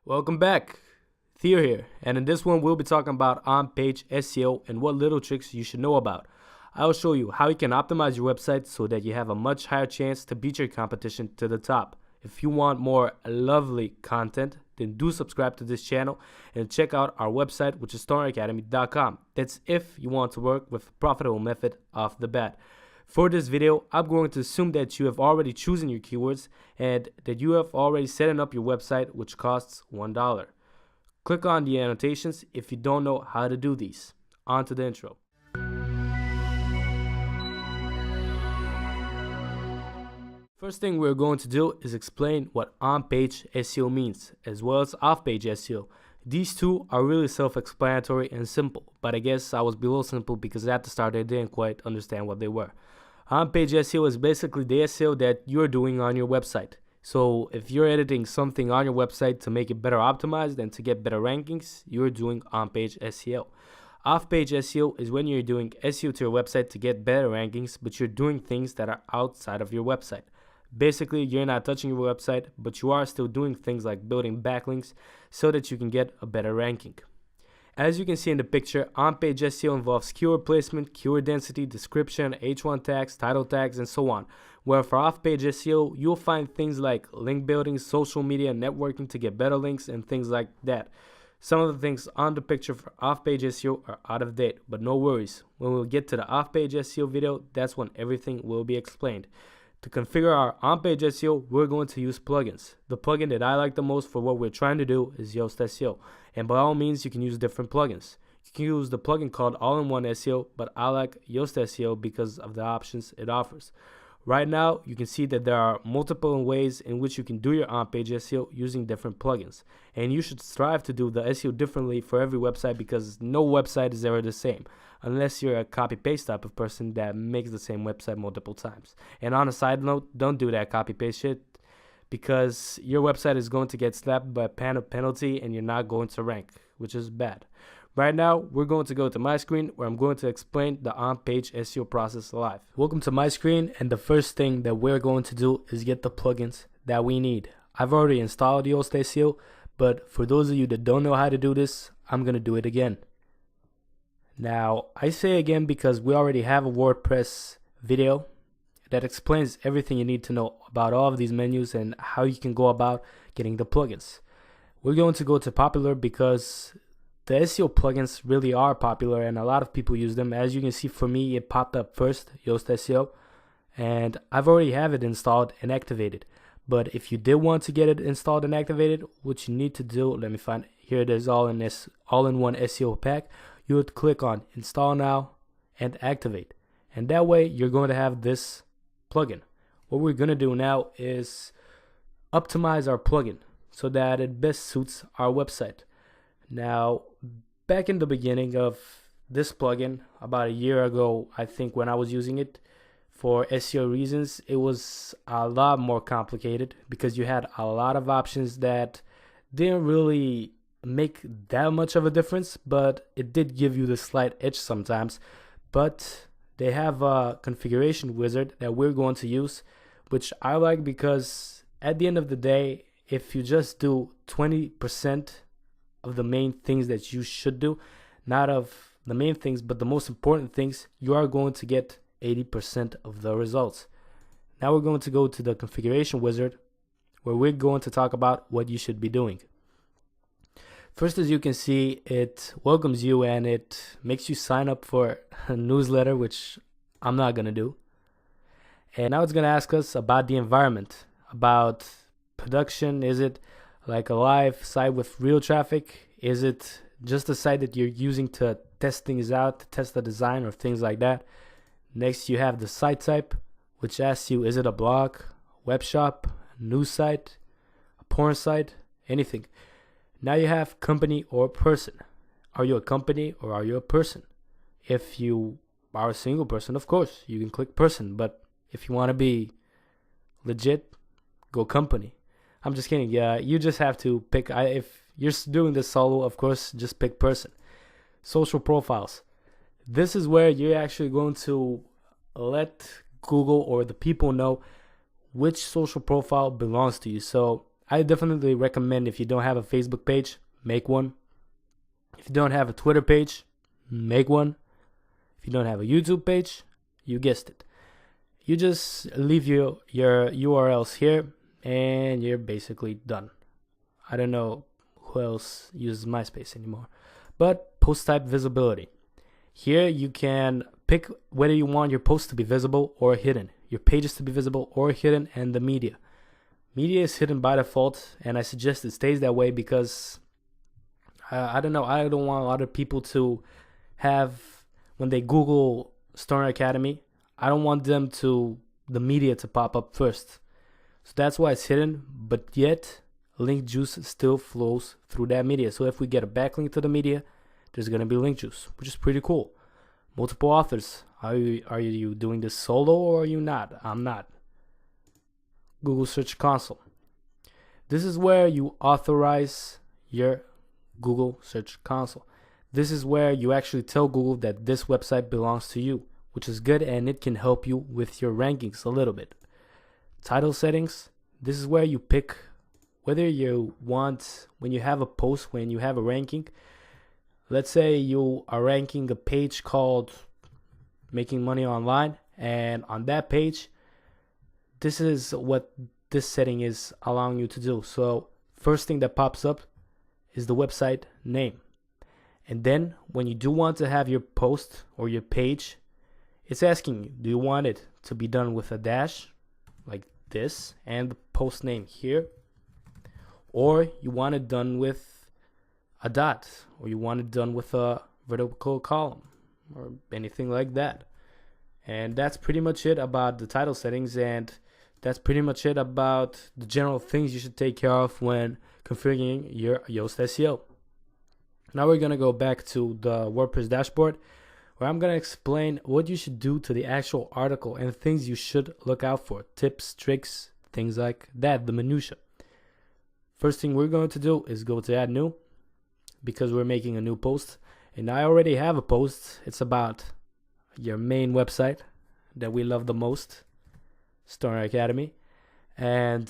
Welcome back. Theo here, and in this one we'll be talking about on-page SEO and what little tricks you should know about. I will show you how you can optimize your website so that you have a much higher chance to beat your competition to the top. If you want more lovely content, then do subscribe to this channel and check out our website, which is stormacademy.com. That's if you want to work with a profitable method off the bat. For this video, I'm going to assume that you have already chosen your keywords and that you have already set up your website, which costs $1. Click on the annotations if you don't know how to do these. On to the intro. First thing we're going to do is explain what on-page SEO means, as well as off-page SEO. These two are really self-explanatory and simple, but I guess I was below simple because at the start I didn't quite understand what they were. On-page SEO is basically the SEO that you're doing on your website. So if you're editing something on your website to make it better optimized and to get better rankings, you're doing on-page SEO. Off-page SEO is when you're doing SEO to your website to get better rankings, but you're doing things that are outside of your website. Basically, you're not touching your website, but you are still doing things like building backlinks so that you can get a better ranking. As you can see in the picture, on-page SEO involves keyword placement, keyword density, description, H1 tags, title tags, and so on. Where for off-page SEO, you'll find things like link building, social media, networking to get better links, and things like that. Some of the things on the picture for off-page SEO are out of date, but no worries. When we'll get to the off-page SEO video, that's when everything will be explained. To configure our on-page SEO, we're going to use plugins. The plugin that I like the most for what we're trying to do is Yoast SEO. And by all means, you can use different plugins. You can use the plugin called All-in-One SEO, but I like Yoast SEO because of the options it offers. Right now, you can see that there are multiple ways in which you can do your on-page SEO using different plugins. And you should strive to do the SEO differently for every website because no website is ever the same, unless you're a copy-paste type of person that makes the same website multiple times. And on a side note, don't do that copy-paste shit because your website is going to get slapped by a penalty and you're not going to rank, which is bad. Right now, we're going to go to my screen where I'm going to explain the on-page SEO process live. Welcome to my screen, and the first thing that we're going to do is get the plugins that we need. I've already installed Yoast SEO, but for those of you that don't know how to do this, I'm going to do it again. Now, I say again because we already have a WordPress video that explains everything you need to know about all of these menus and how you can go about getting the plugins. We're going to go to popular because the SEO plugins really are popular and a lot of people use them. As you can see, for me, it popped up first, Yoast SEO, and I've already have it installed and activated. But if you did want to get it installed and activated, what you need to do, let me find, here it is, all-in-one SEO pack. You would click on install now and activate. And that way you're going to have this plugin. What we're going to do now is optimize our plugin so that it best suits our website. Now, back in the beginning of this plugin, about a year ago, I think when I was using it for SEO reasons, it was a lot more complicated because you had a lot of options that didn't really make that much of a difference, but it did give you the slight edge sometimes. But they have a configuration wizard that we're going to use, which I like because at the end of the day, if you just do 20% of the main things that you should do, not of the main things, but the most important things, you are going to get 80% of the results. Now we're going to go to the configuration wizard where we're going to talk about what you should be doing. First, as you can see, it welcomes you and it makes you sign up for a newsletter, which I'm not going to do. And now it's going to ask us about the environment, about production. Is it like a live site with real traffic? Is it just a site that you're using to test things out, to test the design or things like that? Next, you have the site type, which asks you, is it a blog, web shop, news site, a porn site, anything. Now you have company or person. Are you a company or are you a person? If you are a single person, of course, you can click person. But if you want to be legit, go company. I'm just kidding. Yeah, you just have to pick. If you're doing this solo, of course, just pick person. Social profiles. This is where you're actually going to let Google or the people know which social profile belongs to you. So I definitely recommend, if you don't have a Facebook page, make one. If you don't have a Twitter page, make one. If you don't have a YouTube page, you guessed it. You just leave your URLs here and you're basically done. I don't know who else uses MySpace anymore. But post type visibility. Here you can pick whether you want your post to be visible or hidden, your pages to be visible or hidden, and the media. Media is hidden by default, and I suggest it stays that way because I don't know, I don't want other people to have, when they Google Stoner Academy, I don't want the media to pop up first. So that's why it's hidden, but yet link juice still flows through that media. So if we get a backlink to the media, there's going to be link juice, which is pretty cool. Multiple authors. Are you doing this solo or are you not? I'm not. Google Search Console. This is where you authorize your Google Search Console. This is where you actually tell Google that this website belongs to you, which is good, and it can help you with your rankings a little bit. Title settings. This is where you pick whether you want, when you have a post, when you have a ranking. Let's say you are ranking a page called Making Money Online, and on that page, this is what this setting is allowing you to do. So first thing that pops up is the website name. And then when you do want to have your post or your page, it's asking you, do you want it to be done with a dash like this and the post name here? Or you want it done with a dot, or you want it done with a vertical column or anything like that. And that's pretty much it about the title settings, and that's pretty much it about the general things you should take care of when configuring your Yoast SEO. Now we're going to go back to the WordPress dashboard, where I'm going to explain what you should do to the actual article and things you should look out for, tips, tricks, things like that, the minutia. First thing we're going to do is go to add new, because we're making a new post, and I already have a post. It's about your main website that we love the most, Stoner Academy. And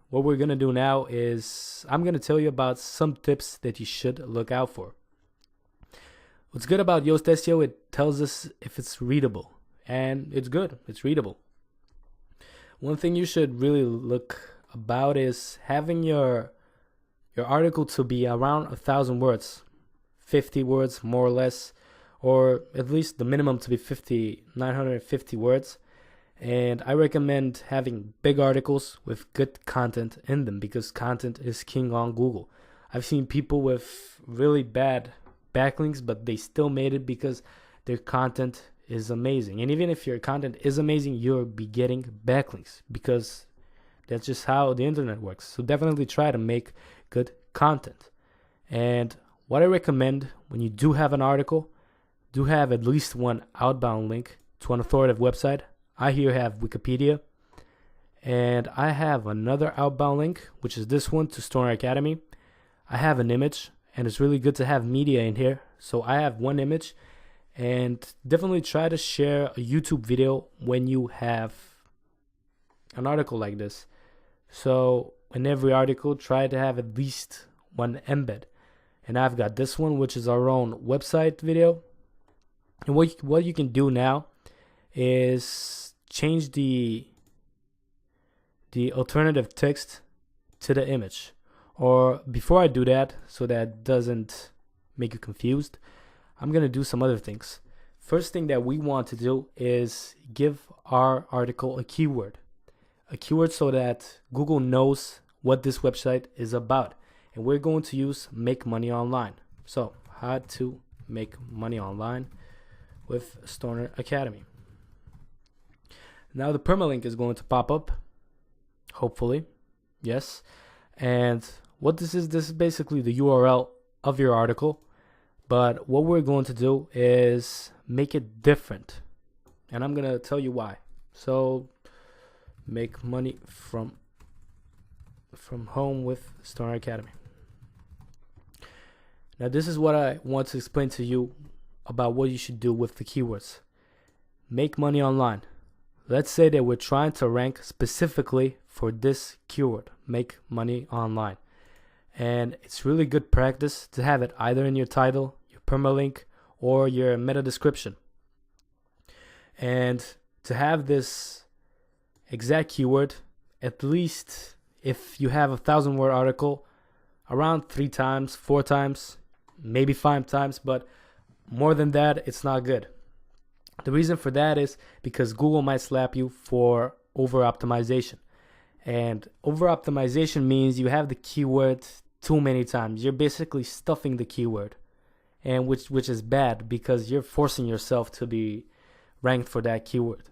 what we're going to do now is I'm going to tell you about some tips that you should look out for. What's good about Yoast SEO, it tells us if it's readable, and it's good, it's readable. One thing you should really look about is having your article to be around 1,000 words, 50 words more or less, or at least the minimum to be 950 words. And I recommend having big articles with good content in them, because content is king on Google. I've seen people with really bad backlinks, but they still made it because their content is amazing. And even if your content is amazing, you'll be getting backlinks, because that's just how the internet works. So definitely try to make good content. And what I recommend when you do have an article, do have at least one outbound link to an authoritative website. I here have Wikipedia, and I have another outbound link, which is this one, to Stoner Academy. I have an image, and it's really good to have media in here. So I have one image, and definitely try to share a YouTube video when you have an article like this. So in every article, try to have at least one embed. And I've got this one, which is our own website video. And what you can do now is change the alternative text to the image. Or before I do that, so that doesn't make you confused, I'm going to do some other things. First thing that we want to do is give our article a keyword. A keyword so that Google knows what this website is about. And we're going to use Make Money Online. So, how to make money online with Stoner Academy. Now the permalink is going to pop up, hopefully, yes. And what this is basically the URL of your article, but what we're going to do is make it different, and I'm gonna tell you why. So, make money from home with Stoner Academy. Now this is what I want to explain to you about what you should do with the keywords. Make money online. Let's say that we're trying to rank specifically for this keyword, make money online. And it's really good practice to have it either in your title, your permalink, or your meta description. And to have this exact keyword, at least if you have a 1,000-word article, around 3 times, 4 times, maybe 5 times, but more than that, it's not good. The reason for that is because Google might slap you for over optimization. And over optimization means you have the keyword too many times. You're basically stuffing the keyword, and which is bad because you're forcing yourself to be ranked for that keyword.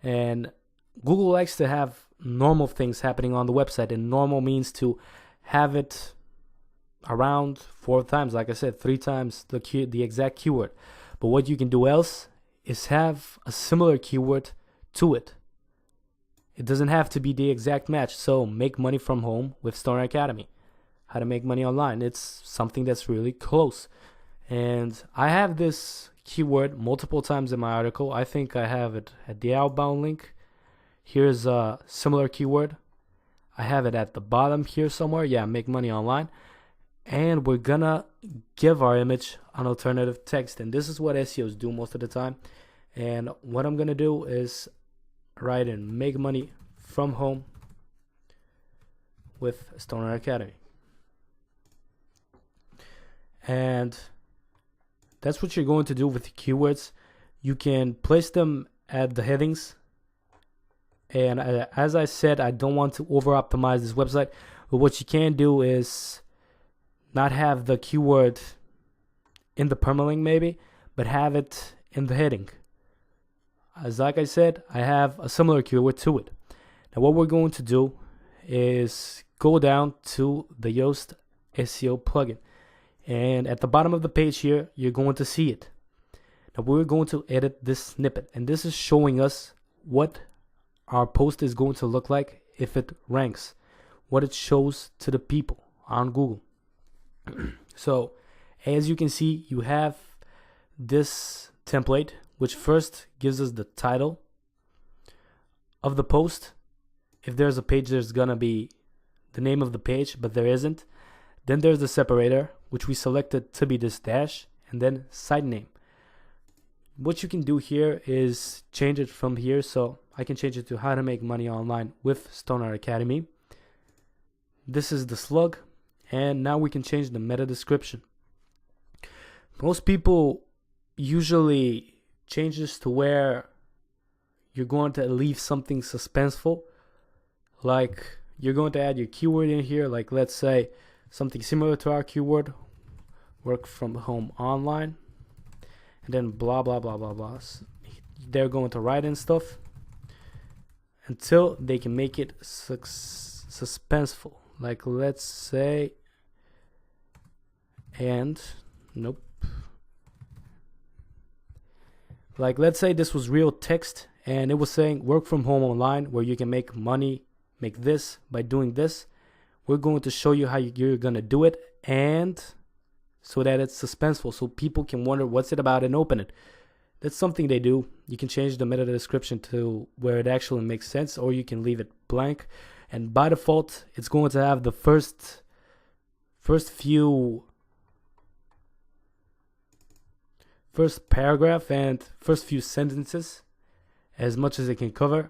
And Google likes to have normal things happening on the website, and normal means to have it around 4 times, like I said, 3 times the exact keyword. But what you can do else is have a similar keyword to it. It doesn't have to be the exact match. So make money from home with Stoner Academy. How to make money online. It's something that's really close. And I have this keyword multiple times in my article. I think I have it at the outbound link. Here's a similar keyword. I have it at the bottom here somewhere. Yeah, make money online. And we're gonna give our image an alternative text. And this is what SEOs do most of the time. And what I'm gonna do is write in make money from home with Stoner Academy. And that's what you're going to do with the keywords. You can place them at the headings. And as I said, I don't want to over optimize this website. But what you can do is not have the keyword in the permalink maybe, but have it in the heading. As like I said, I have a similar keyword to it. Now what we're going to do is go down to the Yoast SEO plugin. And at the bottom of the page here, you're going to see it. Now we're going to edit this snippet. And this is showing us what our post is going to look like if it ranks, what it shows to the people on Google. So as you can see, you have this template, which first gives us the title of the post. If there's a page, there's gonna be the name of the page, but there isn't. Then there's the separator, which we selected to be this dash, and then site name. What you can do here is change it from here. So I can change it to how to make money online with Stoner Academy. This is the slug. And now we can change the meta description. Most people usually change this to where you're going to leave something suspenseful. Like you're going to add your keyword in here. Like let's say something similar to our keyword, work from home online. And then blah, blah, blah, blah, blah. They're going to write in stuff until they can make it suspenseful. Like let's say, and nope. Like let's say this was real text and it was saying work from home online where you can make money, make this by doing this. We're going to show you how you're going to do it, and so that it's suspenseful so people can wonder what's it about and open it. That's something they do. You can change the meta description to where it actually makes sense, or you can leave it blank. And by default, it's going to have the first paragraph and first few sentences as much as it can cover.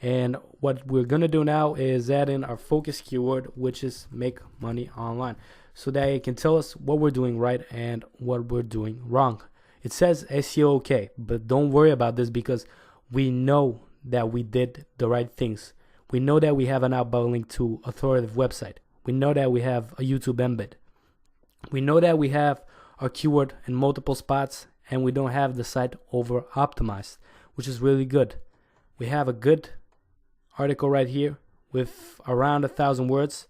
And what we're going to do now is add in our focus keyword, which is make money online, so that it can tell us what we're doing right and what we're doing wrong. It says SEO okay, but don't worry about this because we know that we did the right things. We know that we have an outbound link to authoritative website. We know that we have a YouTube embed. We know that we have our keyword in multiple spots, and we don't have the site over optimized, which is really good. We have a good article right here with around 1,000 words,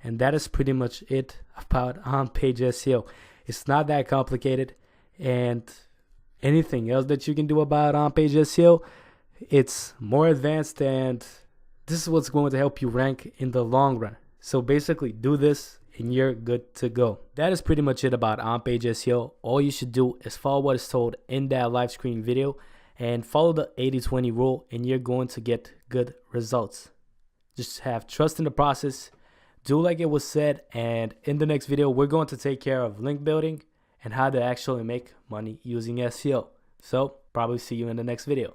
and that is pretty much it about on-page SEO. It's not that complicated, and anything else that you can do about on-page SEO, it's more advanced, and this is what's going to help you rank in the long run. So basically do this and you're good to go. That is pretty much it about on-page SEO. All you should do is follow what is told in that live screen video and follow the 80-20 rule, and you're going to get good results. Just have trust in the process. Do like it was said. And in the next video, we're going to take care of link building and how to actually make money using SEO. So probably see you in the next video.